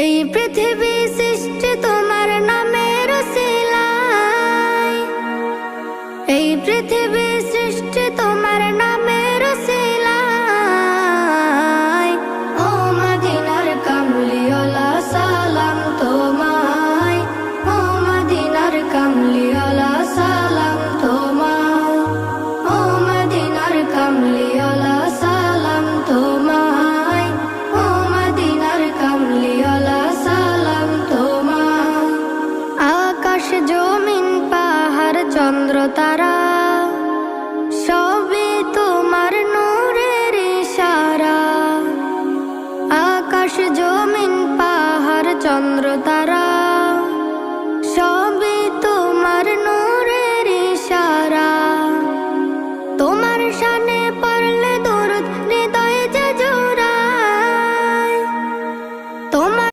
এই পৃথিবী সৃষ্টি তোমার নামের উসিলায়, এই পৃথিবী সৃষ্টি তোমার নামের উসিলায়। ও মদিনার কামলিওয়ালা সালাম তোমায়, ও মদিনার কামলিওয়ালা সালাম তোমায়, ও মদিনার কামলিওয়ালা সালাম তোমায়, ও মদিনার কামলিওয়ালা সালাম তোমায়। আকাশ জমিন পাহাড় চন্দ্র তারা সবই তোমার নূরের ইশারা। আকাশ জমিন পাহাড় চন্দ্র তারা